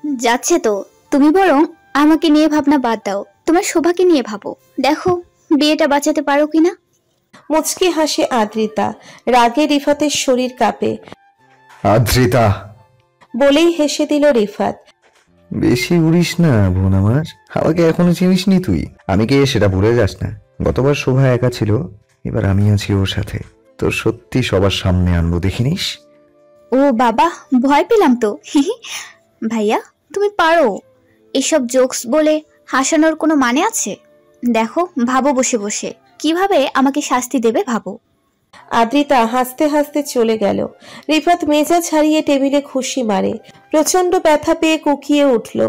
যাচ্ছে তো। তুমি বরং আমাকে নিয়ে ভাবনা বাদ দাও, তোমার শোভাকে নিয়ে ভাবো। দেখো বিয়েটা বাঁচাতে পারো কিনা। মুচকি হাসে আদ্রিতা। রাগে রিফাতের শরীর কাঁপে। আদ্রিতা বলেই হেসে দিল রিফাত। বেশি উড়িস না বোন আমার, আমাকে এখনো চিনিসনি তুই। আমি কে সেটা ভুলে যাস না। গতবার শোভা একা ছিল, এবার আমি আছি ওর সাথে। তোর সত্যি সবার সামনে আনবো, দেখিনিস। ও বাবা, ভয় পেলাম তো। ভাইয়া তুমি পারো। এসব জোকস বলে হাসানোর কোনো মানে আছে? দেখো ভাবো বসে বসে কিভাবে আমাকে শাস্তি দেবে ভাবো। আদ্রিতা হাসতে হাসতে চলে গেল। রিফাত মেজাজ হারিয়ে টেবিলে খুশি মারে। প্রচন্ড ব্যথা পেয়ে কুকিয়ে উঠল।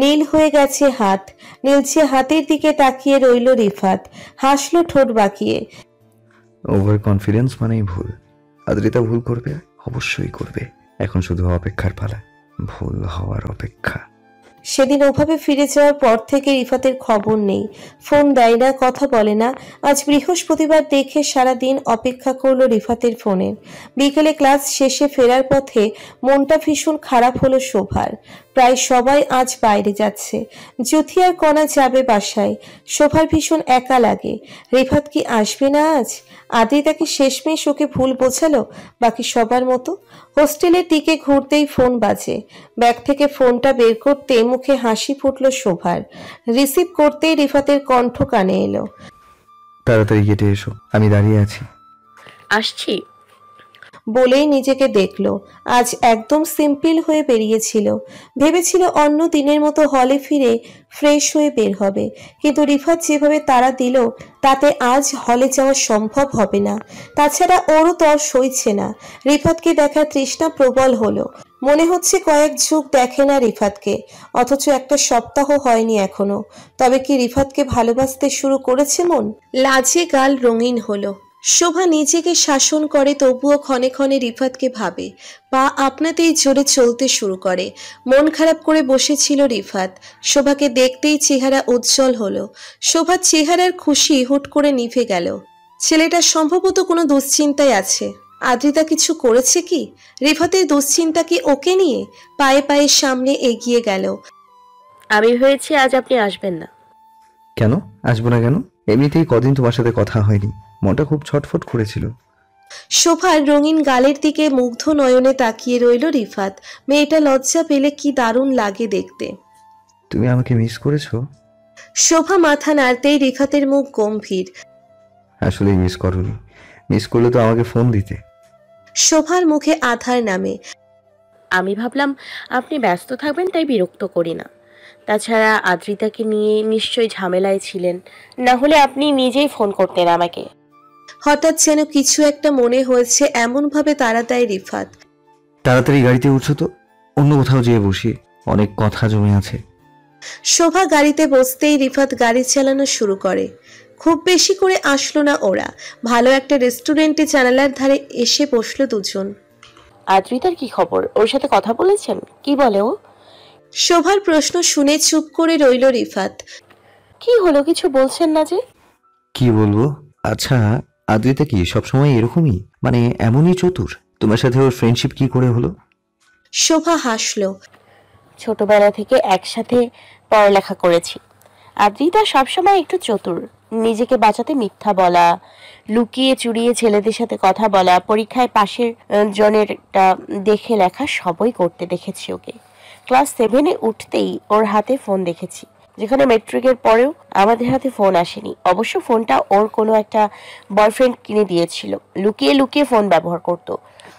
নীল হয়ে গেছে হাত। নীলছে হাতের দিকে তাকিয়ে রইল রিফাত। হাসলো ঠোঁট বাঁকিয়ে। ওভার কনফিডেন্স মানেই ভুল। আদ্রিতা ভুল করবে, অবশ্যই করবে। এখন শুধু অপেক্ষার পালা, ভুল হওয়ার অপেক্ষা। সেদিন ওভাবে ফিরে যাওয়ার পর থেকে রিফাতের খবর নেই। ফোন দেয় না, কথা বলে না। আজ বৃহস্পতিবার দেখে সারাদিন অপেক্ষা করলো রিফাতের ফোনের। বিকেলে ক্লাস শেষে ফেরার পথে মনটা ভীষণ খারাপ হলো শোভার। প্রায় সবাই আজ বাইরে যাচ্ছে। জ্যোতি আর কণা যাবে বাসায়। শোভার ভীষণ একা লাগে। রিফাত কি আসবে না আজ? আদ্রিতাকে শেষমেশ ওকে ভুল বোঝালো বাকি সবার মতো। হোস্টেলের দিকে ঘুরতেই ফোন বাজে। ব্যাগ থেকে ফোনটা বের করতে মুখে হাসি ফুটল শোভার। রিসিভ করতেই রিফাতের কণ্ঠ কানে এলো। তাড়াতাড়ি কেটে এসো, আমি দাঁড়িয়ে আছি। আসছি। বলেই নিজেকে দেখলো। আজ একদম সিম্পল হয়ে বেরিয়েছিল। ভেবেছিল অন্য দিনের মতো হলে ফিরে ফ্রেশ হয়ে বের হবে, কিন্তু রিফাত যেভাবে তাড়া দিল তাতে আজ হলে যাওয়া সম্ভব হবে না। তাছাড়া ওরও তর সইছে না। রিফাতকে দেখার তৃষ্ণা প্রবল হলো। মনে হচ্ছে কয়েক যুগ দেখে না রিফাতকে, অথচ একটা সপ্তাহ হয়নি এখনো। তবে কি রিফাতকে ভালোবাসতে শুরু করেছে মন? লাজে গাল রঙিন হলো। শোভা নিজেকে শাসন করে, তবুও ক্ষণে ক্ষণে রিফাতকে ভাবে। পা আপনাতেই জোরে চলতে শুরু করে। মন খারাপ করে বসেছিল রিফাত। শোভাকে দেখতেই চেহারা উজ্জ্বল হলো। শোভার চেহারার খুশি হুট করে নিভে গেল। ছেলেটা সম্ভবত কোনো দুশ্চিন্তায় আছে। আদ্রিতা কিছু করেছে কি? রিফাতের দুশ্চিন্তা কি ওকে নিয়ে? পায়ে পায়ে সামনে এগিয়ে গেল। আমি ভেবেছি আজ আপনি আসবেন না। কেন আসবো না কেন? এমনিতেই কদিন তোমার সাথে কথা হয়নি, মনটা খুব ছটফট করেছিল। শোভার রঙিন গালের দিকে মুগ্ধ নয়নে তাকিয়ে রইল রিফাত। মেয়েটা লজ্জা পেলে কি দারুণ লাগে দেখতে। তুমি আমাকে মিস করেছো? শোভা মাথা নাড়তেই রিফাতের মুখ গম্ভীর। আসলে মিস করোনি, মিস করলে তো আমাকে ফোন দিতে। শোভার মুখে আধার নামে। আমি ভাবলাম আপনি ব্যস্ত থাকবেন, তাই বিরক্ত করি না। তাছাড়া আদ্রিতাকে নিয়ে নিশ্চয়ই ঝামেলায় ছিলেন, না হলে আপনি নিজেই ফোন করতেন আমাকে। হঠাৎ যেন কিছু একটা মনে হয়েছে, এমন ভাবে তাড়া দেয় রিফাত। তাড়াতাড়ি গাড়িতে উঠছো তো, অন্য কোথাও যেয়ে বসি, অনেক কথা জমে আছে। শোভা গাড়িতে বসতেই রিফাত গাড়ি চালানো শুরু করে। খুব বেশি করে আসলো না ওরা। ভালো একটা রেস্টুরেন্টে জানালার ধারে এসে বসলো দুজন। আদ্রিতার কি খবর? ওর সাথে কথা বলেছেন? কি বলে ও? শোভার প্রশ্ন শুনে চুপ করে রইল রিফাত। কি হলো, কিছু বলছেন না যে? কি বলবো? আচ্ছা, আদ্রিতা কি সবসময় এরকমই, মানে এমনই চতুর? তোমার সাথে ওর ফ্রেন্ডশিপ কি করে হলো? শোভা হাসলো। ছোটবেলা থেকে একসাথে পড়ালেখা করেছি। আদ্রিতা সবসময় একটু চতুর। নিজেকে বাঁচাতে মিথ্যা বলা, লুকিয়ে চুরিয়ে ছেলেদের সাথে কথা বলা, পরীক্ষায় পাশের জনেরটা দেখে লেখা সবই করতে দেখেছি ওকে। ক্লাস 7-এ উঠতেই ওর হাতে ফোন দেখেছি, যেখানে মেট্রিকের পরেও আমাদের হাতে ফোন আসেনি। অবশ্য ফোনটা ওর কোনো একটা বয়ফ্রেন্ড কিনে দিয়েছিল। লুকিয়ে লুকিয়ে ফোন ব্যবহার করত।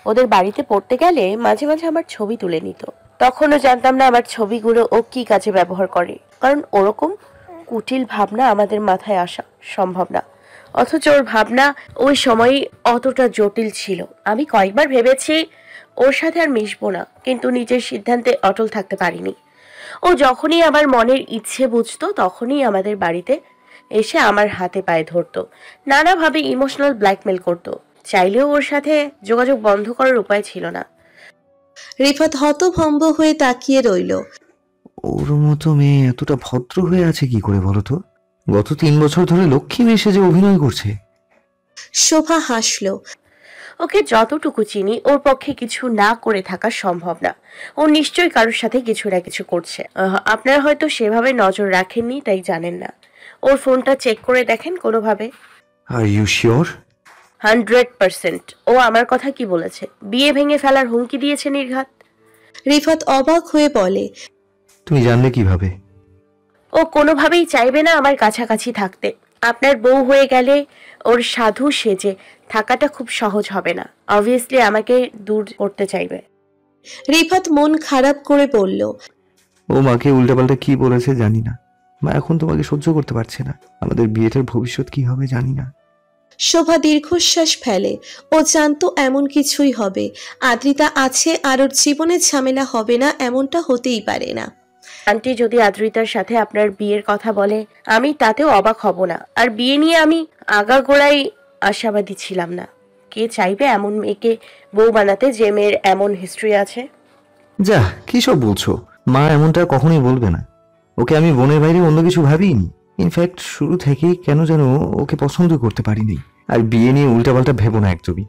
ওদের বাড়িতে পড়তে গেলে মাঝে মাঝে আমার ছবি তুলে নিত। তখনও জানতাম না আমার ছবিগুলো ও কি কাজে ব্যবহার করে, কারণ ওরকম কুটিল ভাবনা আমাদের মাথায় আসা সম্ভব না। অথচ ওর ভাবনা ওই সময় অতটা জটিল ছিল। আমি কয়েকবার ভেবেছি ওর সাথে আর মিশবো না, কিন্তু নিজের সিদ্ধান্তে অটল থাকতে পারিনি। ও যখনই আমার মনের ইচ্ছে বুঝতো তখনই আমাদের বাড়িতে এসে আমার হাতে পায়ে ধরতো, নানাভাবে ইমোশনাল ব্ল্যাকমেল করতো। চাইলেও ওর সাথে যোগাযোগ বন্ধ করার উপায় ছিল না। রিফাত হতভম্ব হয়ে তাকিয়ে রইল। ওর মতো মেয়ে এতটা ভদ্র হয়ে আছে কি করে বলো তো? গত 3 বছর ধরে লক্ষ্মী মেয়ে সেজে অভিনয় করছে। শোভা হাসলো। ওকে যতটুকু চিনি ওর পক্ষে কিছু না করে থাকা সম্ভব না। ও নিশ্চয়ই কারোর সাথে কিছু না কিছু করছে। আপনারা হয়তো সেভাবে নজর রাখেননি, তাই জানেন না। ওর ফোনটা চেক করে দেখেন কোনোভাবে। Are you sure? 100%। ও আমার কথা কি বলেছে? বিয়ে ভেঙে ফেলার হুমকি দিয়েছে নির্ঘাত। রিফাত অবাক হয়ে বলে, তুমি জানলে কিভাবে? ও কোনোভাবেই চাইবে না আমার কাছাকাছি থাকতে। আপনার বউ হয়ে গেলে ওর সাধু সেজে থাকাটা খুব সহজ হবে না। অবভিয়াসলি আমাকে দূর করতে চাইবে। রিফাত মন খারাপ করে বলল, ও মাকে উল্টাপাল্টা কি বলেছে জানি না। মা এখন তোমাকে সহ্য করতে পারছে না। আমাদের বিয়েটার ভবিষ্যৎ কি হবে জানি না। শোভা দীর্ঘশ্বাস ফেলে। ও জানতো এমন কিছুই হবে। আদ্রিতা আছে আর ওর জীবনে ঝামেলা হবে না, এমনটা হতেই পারে না। আন্টি যদি আদ্রিতার সাথে আপনার বিয়ের কথা বলে আমি তাতেও অবাক হব না। আর বিয়ে নিয়ে আমি আগাগোড়াই আশাবাদী ছিলাম না। কে চাইবে এমন মেয়েকে বউ বানাতে যে মেয়ের এমন হিস্ট্রি আছে? যা কি সব বলছো? মা এমনটা কখনোই বলবে না। ওকে আমি বোনের বাইরে অন্য কিছু ভাবিনি। ইনফ্যাক্ট শুরু থেকেই কেন যেন ওকে পছন্দ করতে পারিনি। আর বিয়ে নিয়ে উল্টাপাল্টা ভেবো না একদমই।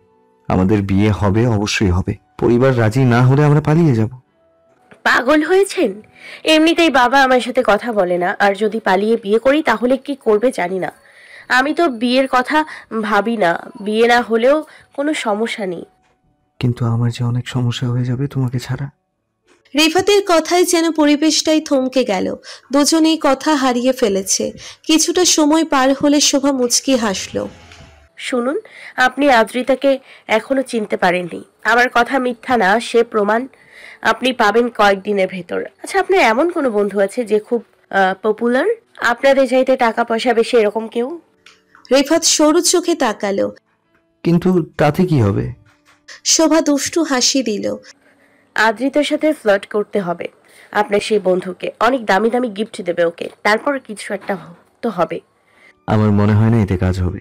আমাদের বিয়ে হবে, অবশ্যই হবে। পরিবার রাজি না হলে আমরা পালিয়ে যাব। পাগল হয়েছেন? এমনিতেই বাবা আমার সাথে কথা বলে না, আর যদি পালিয়ে বিয়ে করি তাহলে কি করবে জানি না। আমি তো বিয়ের কথা ভাবি না। বিয়ে না হলেও কোনো সমস্যা নেই। কিন্তু আমার যে অনেক সমস্যা হয়ে যাবে তোমাকে ছাড়া। রিফাতের কথায় যেন পরিবেশটাই থমকে গেল। দুজনেই কথা হারিয়ে ফেলেছে। কিছুটা সময় পার হলে শোভা মুচকি হাসল। শুনুন, আপনি আদ্রিতাকে এখনো চিনতে পারেননি। আমার কথা মিথ্যা না, সে প্রমাণ আপনি পাবেন কয়েকদিনের ভেতর। আচ্ছা, আপনার এমন কোনো বন্ধু আছে যে খুব পপুলার, আপনাদের চাইতে টাকা পয়সা বেশি, এরকম কেউ? রিফাত সরু চোখে তাকালো। কিন্তু তাতে কি হবে? শোভা দুষ্টু হাসি দিল। আদ্রিতার সাথে ফ্লার্ট করতে হবে আপনার সেই বন্ধুকে। অনেক দামি দামি গিফট দেবে ওকে, তারপর কিছু একটা তো হবে। আমার মনে হয় না এতে কাজ হবে।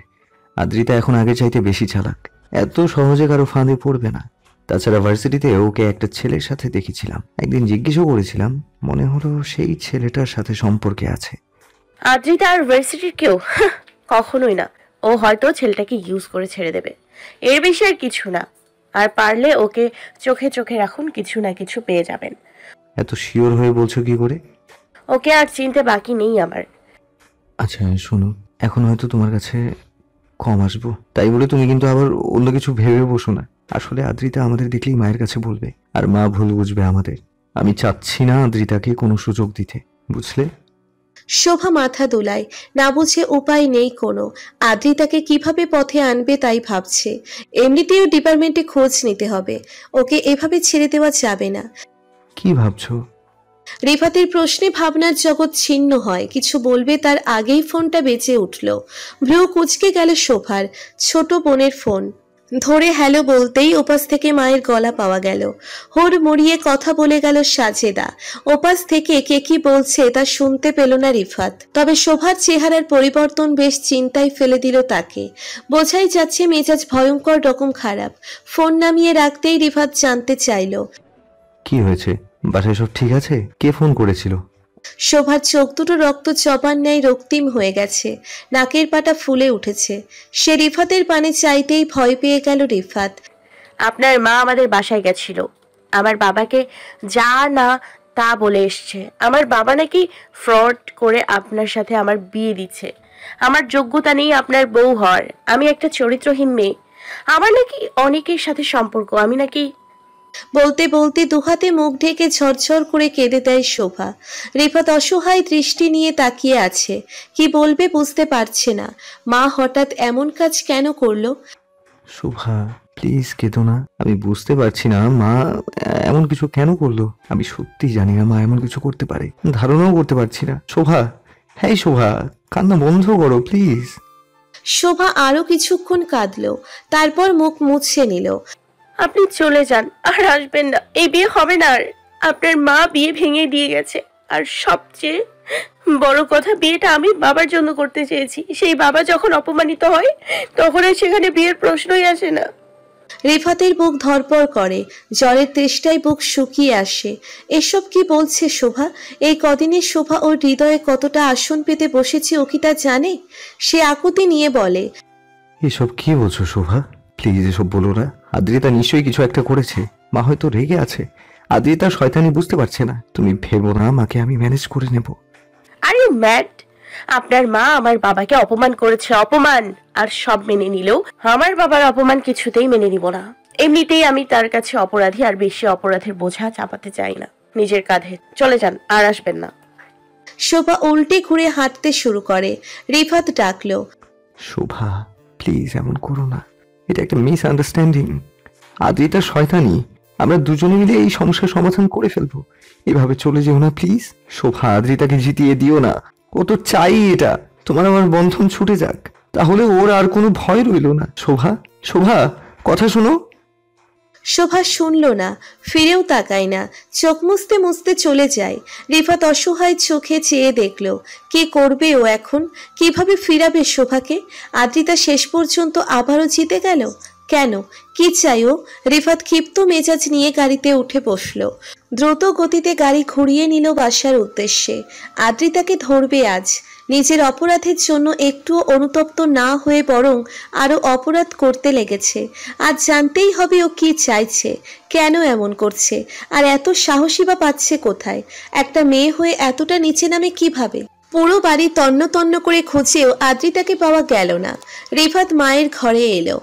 আদ্রিতা এখন আগে চাইতে বেশি চালাক। এত সহজে কারো ফাঁদে পড়বে না। তাছাড়া ভার্সিটিতে ওকে একটা ছেলের সাথে দেখেছিলাম। একদিন জিজ্ঞেসও করেছিলাম, মনে হলো সেই ছেলেটার সাথে সম্পর্কে আছে। আদ্রিতা আর ভার্সিটির কেউ? কখনোই না। ও হয়তো ছেলেটাকে ইউজ করে ছেড়ে দেবে, এর বেশি আর কিছু না। আর পারলে ওকে চোখে চোখে রাখুন, কিছু না কিছু পেয়ে যাবেন। এত শিওর হয়ে বলছো কি করে? ওকে আর চিনতে বাকি নেই আমার। আচ্ছা শোনো, এখন হয়তো তোমার কাছে কম আসবো, তাই বলে তুমি কিন্তু আবার অন্য কিছু ভেবে বসো না। আসলে আদ্রিতা আমাদের দেখলেই মায়ের কাছে বলবে, আর মা ভুল বুঝবে আমাদের। আমি চাচ্ছি না আদ্রিতাকে কোনো সুযোগ দিতে, বুঝলে? শোভা মাথা দোলায়। না বুঝে উপায় নেই কোনো। আদ্রিতাকে কিভাবে পথে আনবে তাই ভাবছে। এমনিতেও ডিপার্টমেন্টে খোঁজ নিতে হবে। ওকে এভাবে ছেড়ে দেওয়া যাবে না। কি ভাবছো? রিফাতের প্রশ্নে ভাবনার জগৎ ছিন্ন হয়। কিছু বলবে তার আগেই ফোনটা বেজে উঠল। ভ্রু কুঁচকে গেল শোভার। ছোট বোনের ফোন ধরে হ্যালো বলতেই ওপাশ থেকে মায়ের গলা পাওয়া গেল। হুড় মুড়িয়ে কথা বলে গেল সাজেদা। ওপাশ থেকে কে কি বলছে তা শুনতে পেল না রিফাত। তবে শোভার চেহারার পরিবর্তন বেশ চিন্তায় ফেলে দিল তাকে। বোঝাই যাচ্ছে মেজাজ ভয়ঙ্কর রকম খারাপ। ফোন নামিয়ে রাখতেই রিফাত জানতে চাইল, কি হয়েছে? বাসায় সব ঠিক আছে? কে ফোন করেছিল? শোভার চোখ দুটো রক্ত চপার ন্যায় রক্তিম হয়ে গেছে। নাকের পাটা ফুলে উঠেছে। সে রিফাতের পানে চাইতেই ভয় পেয়ে গেল রিফাত। আপনার মা আমাদের বাসায় গেছিল, আমার বাবাকে যা না তা বলে এসছে। আমার বাবা নাকি ফ্রড করে আপনার সাথে আমার বিয়ে দিচ্ছে। আমার যোগ্যতা নেই আপনার বউ হওয়ার। আমি একটা চরিত্রহীন মেয়ে। আমার নাকি অনেকের সাথে সম্পর্ক। আমি নাকি... বলতে বলতে দুহাতে মুখ ঢেকে ঝরঝর করে কেঁদে দেয় শোভা। রিফাত অসহায় দৃষ্টি নিয়ে তাকিয়ে আছে। কি বলবে বুঝতে পারছে না। মা হঠাৎ এমন কাজ কেন করলো? শোভা প্লিজ কেঁদো না। আমি বুঝতে পারছি না মা এমন কিছু কেন করলো। আমি সত্যি জানি না মা এমন কিছু করতে পারে, ধারণাও করতে পারছি না। শোভা, হ্যাঁ শোভা, কান্না বন্ধ করো প্লিজ। শোভা আরো কিছুক্ষণ কাঁদলো, তারপর মুখ মুছে নিল। আপনি চলে যান, আর আসবেন না। এই বিয়ে হবে না আর। আপনার মা বিয়ে ভেঙে দিয়ে গেছে। আর সবচেয়ে বড় কথা, বিয়েটা আমি বাবার জন্য করতে চেয়েছি। সেই বাবা যখন অপমানিত হয় তখন আর সেখানে বিয়ের প্রশ্নই আসে না। রিফাতের বুক ধরপড় করে। জ্বরের তেষ্টায় বুক শুকিয়ে আসে। এসব কি বলছে শোভা? এই কদিনে শোভা ওর হৃদয়ে কতটা আসন পেতে বসেছে ও কি তা জানে? সে আকুতি নিয়ে বলে, এসব কি বলছো শোভা? প্লিজ এসব বলো না। আদ্রিতা নিশ্চয়ই কিছু একটা করেছে। মা হয়তো রেগে আছে। আদ্রিতা শয়তানি বুঝতে পারছে না। তুমি ভেবো না, মাকে আমি ম্যানেজ করে নেব। Are you mad? আপনার মা আমার বাবাকে অপমান করেছে, অপমান। আর সব মেনে নিলেও আমার বাবার অপমান কিছুতেই মেনে নিব না। এমনিতেই আমি তার কাছে অপরাধী, আর বেশি অপরাধের বোঝা চাপাতে চাই না নিজের কাঁধে। চলে যান, আর আসবেন না। শোভা উল্টে ঘুরে হাঁটতে শুরু করে। রিফাত ডাকলো, শোভা প্লিজ এমন করো না, এটা একটা মিসআন্ডারস্ট্যান্ডিং। আদ্রিতা শয়তানি, আমরা দুজনে মিলে এই সমস্যার সমাধান করে ফেলবো। এভাবে চলে যেও না প্লিজ। শোভা, আদ্রিতাকে জিতিয়ে দিও না। ও তো চাই এটা তোমার আমার বন্ধন ছুটে যাক, তাহলে ওর আর কোনো ভয় রইল না। শোভা, শোভা কথা শোনো। শোভা শুনল না, ফিরেও তাকায় না, চোখ মুছতে মুছতে চলে যায়। রিফাত অসহায় চোখে চেয়ে দেখল কি করবে ও এখন, কিভাবে ফিরাবে শোভাকে। আদ্রিতা শেষ পর্যন্ত আবারও জিতে গেল। কেন, কি চাই ও? রিফাত ক্ষিপ্ত মেজাজ নিয়ে গাড়িতে উঠে বসলো। দ্রুত গতিতে গাড়ি ঘুরিয়ে নিল বাসার উদ্দেশ্যে। আদ্রিতাকে ধরবে আজ। নিজের অপরাধের জন্য একটুও অনুতপ্ত না হয়ে বরং আরো অপরাধ করতে লেগেছে। আজ জানতেই হবে ও কি চাইছে, কেন এমন করছে, আর এত সাহসী বা পাচ্ছে কোথায়। একটা মেয়ে হয়ে এতটা নিচে নামে কিভাবে? পুরো বাড়ি তন্ন তন্ন করে খুঁজেও আদ্রিতাকে পাওয়া গেল না। রিফাত মায়ের ঘরে এলো।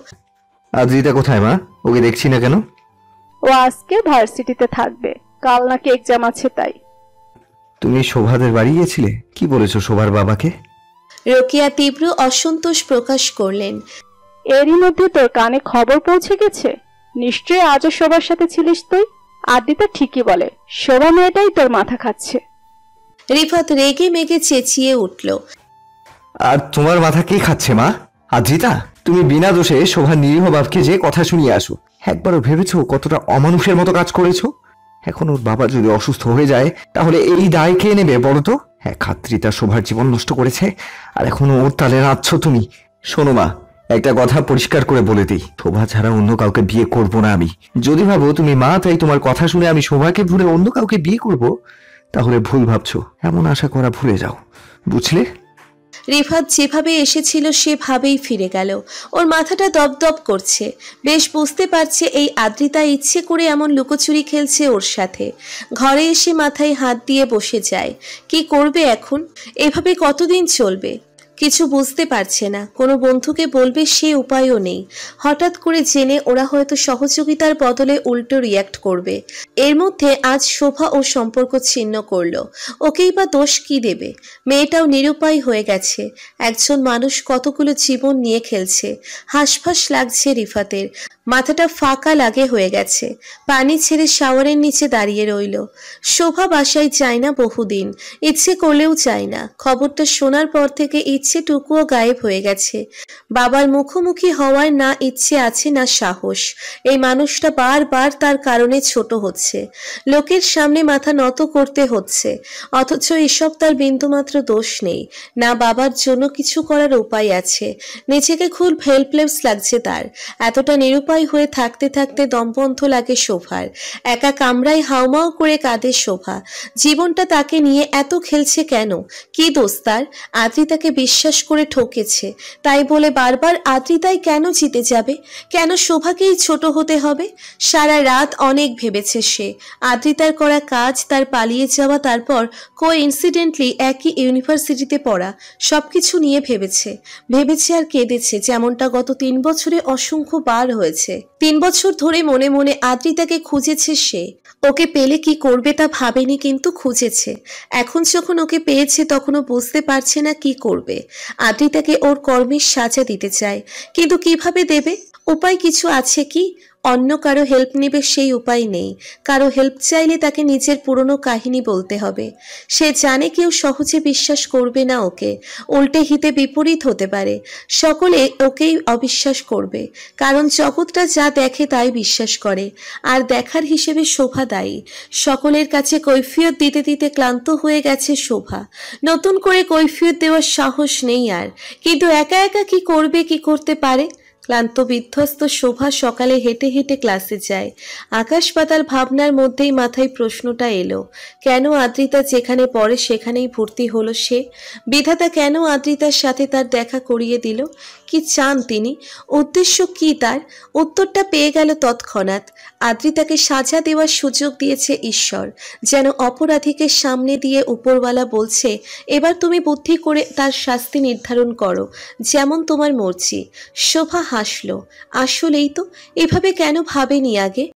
আদ্রিতা কোথায় মা? ওকে দেখছি না কেন? ও আজকে ভার্সিটিতে থাকবে, কাল নাকি এক্সাম আছে তাই। তুমি শোভাদের বাড়ি গিয়েছিলে? কি বলেছো শোভার বাবাকে? রোকেয়া তীব্র অসন্তোষ প্রকাশ করলেন। এরই মধ্যে তোর কানে খবর পৌঁছে গেছে? নিশ্চয়ই আজও শোভার সাথে ছিলিস তুই। আদ্রিতা ঠিকই বলে, শোভা মেয়েটাই তোর মাথা খাচ্ছে। রিফাত রেগে মেগে চেঁচিয়ে উঠল। আর তোমার মাথা কে খাচ্ছে মা? আদ্রিতা, তুমি বিনা দোষে শোভার নিরীহ বাপকে যে কথা শুনিয়ে আসো। একবারও ভেবেছো কতটা অমানুষের মতো কাজ করেছো? এখন ওর বাবা যদি অসুস্থ হয়ে যায় তাহলে এই দায় কে নেবে বলো তো? এক আদ্রিতা শোভার জীবন নষ্ট করেছে, আর এখন ওর তালে নাচছ তুমি। শোনো মা, একটা কথা পরিষ্কার করে বলে দিই, শোভা ছাড়া অন্য কাউকে বিয়ে করব না আমি। যদি ভাবো তুমি মা তাই তোমার কথা শুনে আমি শোভাকে ভুলে অন্য কাউকে বিয়ে করব, তাহলে ভুল ভাবছো। এমন আশা করা ভুলে যাও, বুঝলে? রিফাত যেভাবে এসেছিল সেভাবেই ফিরে গেল। ওর মাথাটা দপদপ করছে। বেশ বুঝতে পারছে এই আদ্রিতা ইচ্ছে করে এমন লুকোচুরি খেলছে ওর সাথে। ঘরে এসে মাথায় হাত দিয়ে বসে যায়। কি করবে এখন? এভাবে কতদিন চলবে? কিছু বুঝতে পারছে না। কোনো বন্ধুকে বলবে সে উপায়ও নেই। হঠাৎ করে জেনে ওরা হয়তো সহযোগিতার বদলে উল্টো রিয়াক্ট করবে। এর মধ্যে আজ শোভা ও সম্পর্ক ছিন্ন করলো। ওকেই বা দোষ কি দেবে? মেয়েটাও নিরুপায় হয়ে গেছে। একজন মানুষ কতগুলো জীবন নিয়ে খেলছে। হাঁসফাঁস লাগছে রিফাতের। মাথাটা ফাঁকা লাগে হয়ে গেছে। পানি ছেড়ে শাওয়ারের নিচে দাঁড়িয়ে রইল। শোভা বাসায় যায় না বহুদিন, ইচ্ছে করলেও যায় না। খবরটা শোনার পর থেকে ইচ্ছেটুকুও গায়েব হয়ে গেছে। বাবার মুখোমুখি হওয়ার না ইচ্ছে আছে না সাহস। এই মানুষটা বারবার তার কারণে ছোট হচ্ছে, লোকের সামনে মাথা নত করতে হচ্ছে। অথচ এসব তার বিন্দুমাত্র দোষ নেই। না বাবার জন্য কিছু করার উপায় আছে। নিজেকে খুব হেল্পলেস লাগছে তার। এতটা নিরুপায় হয়ে থাকতে থাকতে দমবন্ধ লাগে শোভার। একা কামরায় হাউমাউ করে কাঁদে শোভা। জীবনটা তাকে নিয়ে এত খেলছে কেন? কি দোষ তার? আদ্রিতাকে বিশ্বাস করে ঠকেছে, তাই বলে বারবার আদ্রিতাই কেন জিতে যাবে? কেন শোভাকেই ছোট হতে হবে? সারা রাত অনেক ভেবেছে সে। আদ্রিতার করা কাজ, তার পালিয়ে যাওয়া, তারপর কোইন্সিডেন্টলি একই ইউনিভার্সিটিতে পড়া, সবকিছু নিয়ে ভেবেছে। ভেবেছে আর কেঁদেছে, যেমনটা গত 3 বছরে অসংখ্য বার হয়েছে। 3 বছর ধরে মনে মনে আদ্রিতাকে খুঁজেছে সে। ওকে পেলে কি করবে তা ভাবেনি, কিন্তু খুঁজেছে। এখন যখন ওকে পেয়েছে তখনও বুঝতে পারছে না কি করবে। আদ্রিতাকে ওর কর্মের সাজা দিতে চায়, কিন্তু কিভাবে দেবে? উপায় কিছু আছে কি? অন্য কারো হেল্প নেবে সেই উপায় নেই। কারো হেল্প চাইলে তাকে নিজের পুরনো কাহিনী বলতে হবে। সে জানে কেউ সহজে বিশ্বাস করবে না ওকে, উল্টে হিতে বিপরীত হতে পারে। সকলে ওকেই অবিশ্বাস করবে, কারণ জগৎটা যা দেখে তাই বিশ্বাস করে। আর দেখার হিসেবে শোভা দায়ী। সকলের কাছে কৈফিয়ত দিতে দিতে ক্লান্ত হয়ে গেছে শোভা। নতুন করে কৈফিয়ত দেওয়ার সাহস নেই আর। কিন্তু একা একা কি করবে, কি করতে পারে? ক্লান্ত বিধ্বস্ত শোভা সকালে হেঁটে হেঁটে ক্লাসে যায়। আকাশ পাতাল ভাবনার মধ্যেই মাথায় প্রশ্নটা এলো, কেন আদ্রিতা যেখানে পড়ে সেখানেই ভর্তি হলো সে? বিধাতা কেন আদ্রিতার সাথে তার দেখা করিয়ে দিল? কি চান তিনি? উদ্দেশ্য কি তার? উত্তরটা পেয়ে গেল তৎক্ষণাৎ। আদ্রিতাকে সাজা দেওয়ার সুযোগ দিয়েছে ঈশ্বর, যেন অপরাধীকে সামনে দিয়ে উপরওয়ালা বলছে, এবার তুমি বুদ্ধি করে তার শাস্তি নির্ধারণ করো, যেমন তোমার মর্জি। শোভা হাসল। আসলেই তো, এভাবে কেন ভাবেনি আগে?